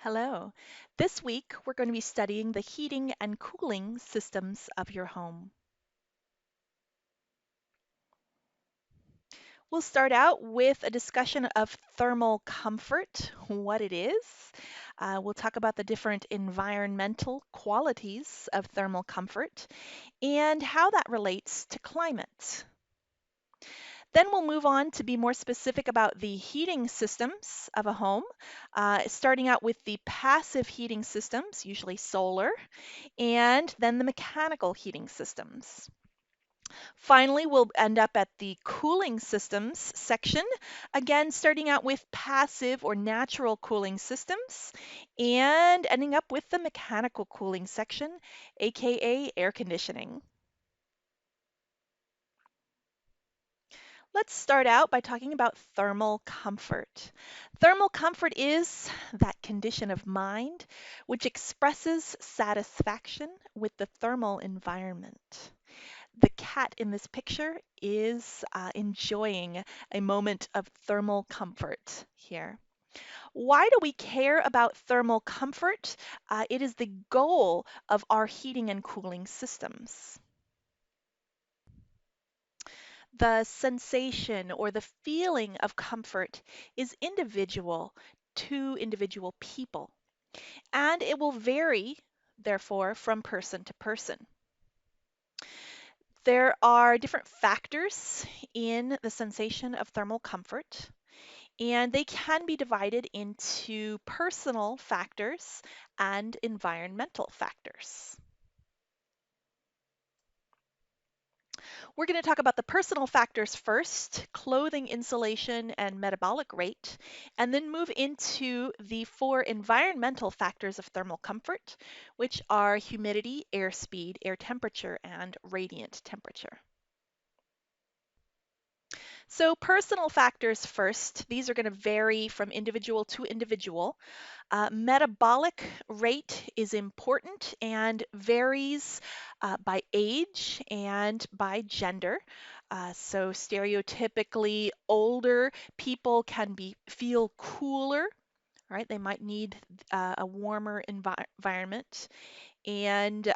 Hello. This week we're going to be studying the heating and cooling systems of your home. We'll start out with a discussion of thermal comfort, what it is. We'll talk about the different environmental qualities of thermal comfort and how that relates to climate. Then we'll move on to be more specific about the heating systems of a home, starting out with the passive heating systems, usually solar, and then the mechanical heating systems. Finally, we'll end up at the cooling systems section, again starting out with passive or natural cooling systems and ending up with the mechanical cooling section, aka air conditioning. Let's start out by talking about thermal comfort. Thermal comfort is that condition of mind which expresses satisfaction with the thermal environment. The cat in this picture is enjoying a moment of thermal comfort here. Why do we care about thermal comfort? It is the goal of our heating and cooling systems. The sensation or the feeling of comfort is individual to individual people, and it will vary, therefore, from person to person. There are different factors in the sensation of thermal comfort, and they can be divided into personal factors and environmental factors. We're going to talk about the personal factors first, clothing insulation and metabolic rate, and then move into the four environmental factors of thermal comfort, which are humidity, airspeed, air temperature, and radiant temperature. So personal factors first, these are going to vary from individual to individual. Metabolic rate is important and varies by age and by gender. So stereotypically, older people can feel cooler, right? They might need a warmer environment. And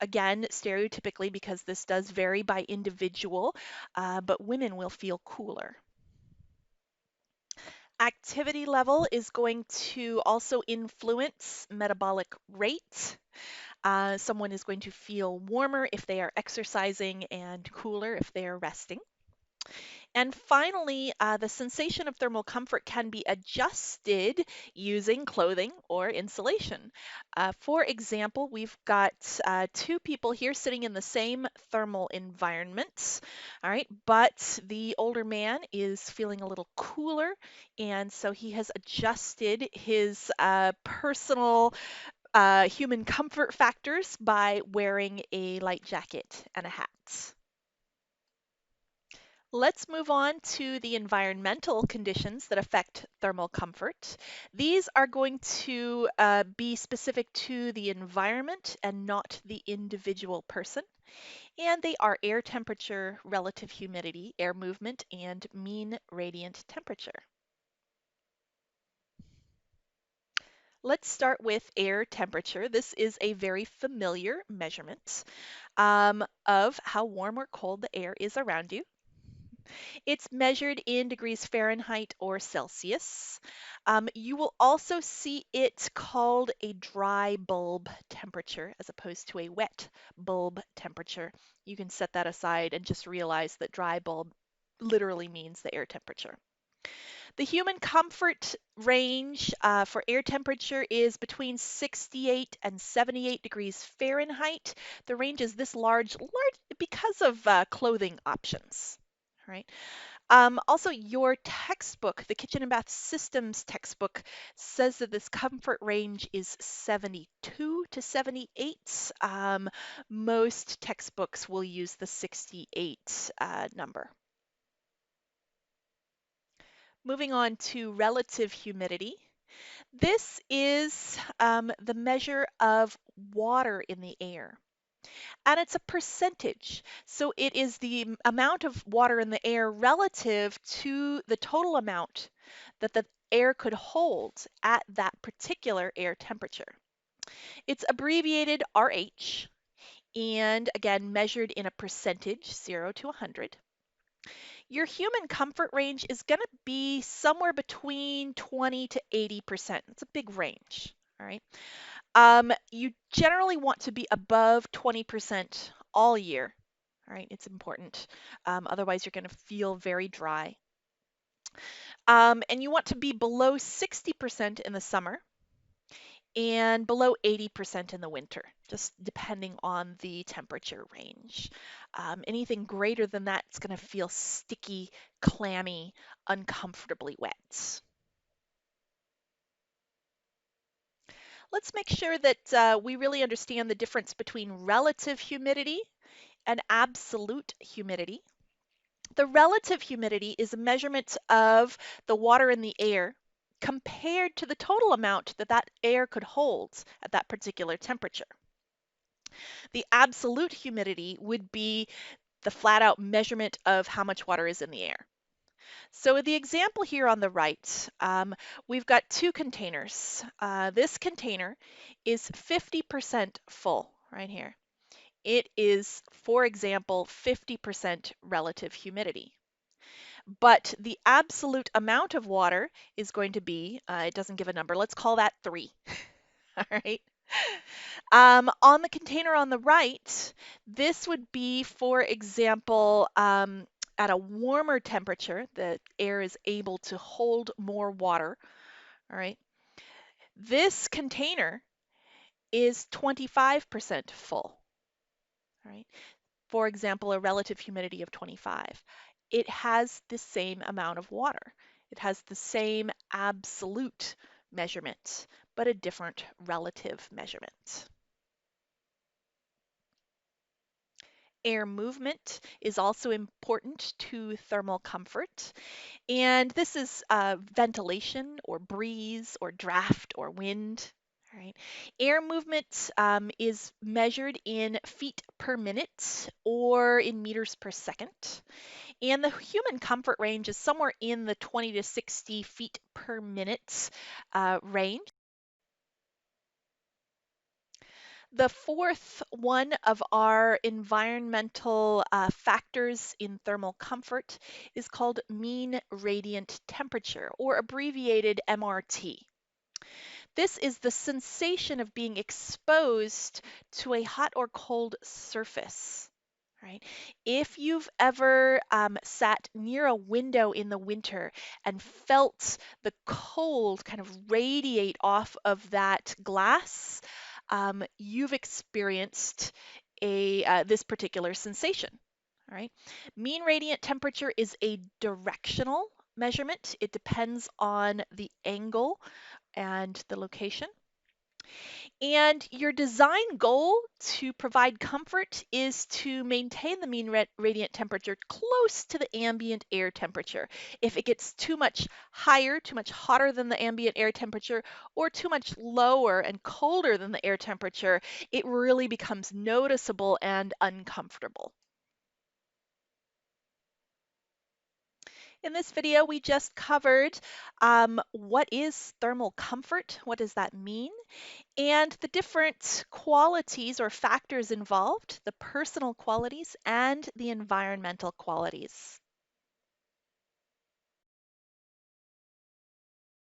again, stereotypically, because this does vary by individual, but women will feel cooler. Activity level is going to also influence metabolic rate. Someone is going to feel warmer if they are exercising and cooler if they are resting. And finally, the sensation of thermal comfort can be adjusted using clothing or insulation. For example, we've got two people here sitting in the same thermal environment, all right, but the older man is feeling a little cooler, and so he has adjusted his personal human comfort factors by wearing a light jacket and a hat. Let's move on to the environmental conditions that affect thermal comfort. These are going to be specific to the environment and not the individual person. And they are air temperature, relative humidity, air movement, and mean radiant temperature. Let's start with air temperature. This is a very familiar measurement of how warm or cold the air is around you. It's measured in degrees Fahrenheit or Celsius. You will also see it called a dry bulb temperature as opposed to a wet bulb temperature. You can set that aside and just realize that dry bulb literally means the air temperature. The human comfort range for air temperature is between 68 and 78 degrees Fahrenheit. The range is this large because of clothing options. Right. Also, your textbook, the Kitchen and Bath Systems textbook, says that this comfort range is 72 to 78. Most textbooks will use the 68 number. Moving on to relative humidity. This is the measure of water in the air. And it's a percentage. So it is the amount of water in the air relative to the total amount that the air could hold at that particular air temperature. It's abbreviated RH and again measured in a percentage, 0 to 100. Your human comfort range is going to be somewhere between 20 to 80%. It's a big range, all right? You generally want to be above 20% all year, all right? It's important. Otherwise, you're going to feel very dry. And you want to be below 60% in the summer and below 80% in the winter, just depending on the temperature range. Anything greater than that, it's going to feel sticky, clammy, uncomfortably wet. Let's make sure that we really understand the difference between relative humidity and absolute humidity. The relative humidity is a measurement of the water in the air compared to the total amount that that air could hold at that particular temperature. The absolute humidity would be the flat out measurement of how much water is in the air. So the example here on the right, we've got two containers. This container is 50% full right here. It is, for example, 50% relative humidity. But the absolute amount of water is going to be, it doesn't give a number, let's call that 3. All right. On the container on the right, this would be, for example, at a warmer temperature, the air is able to hold more water. All right. This container is 25% full. All right. For example, a relative humidity of 25. It has the same amount of water. It has the same absolute measurement, but a different relative measurement. Air movement is also important to thermal comfort. And this is ventilation or breeze or draft or wind. All right. Air movement is measured in feet per minute or in meters per second. And the human comfort range is somewhere in the 20 to 60 feet per minute range. The fourth one of our environmental factors in thermal comfort is called mean radiant temperature, or abbreviated MRT. This is the sensation of being exposed to a hot or cold surface. Right? If you've ever sat near a window in the winter and felt the cold kind of radiate off of that glass, you've experienced this particular sensation. All right. Mean radiant temperature is a directional measurement. It depends on the angle and the location. And your design goal to provide comfort is to maintain the mean radiant temperature close to the ambient air temperature. If it gets too much higher, too much hotter than the ambient air temperature, or too much lower and colder than the air temperature, it really becomes noticeable and uncomfortable. In this video, we just covered what is thermal comfort, what does that mean, and the different qualities or factors involved, the personal qualities and the environmental qualities.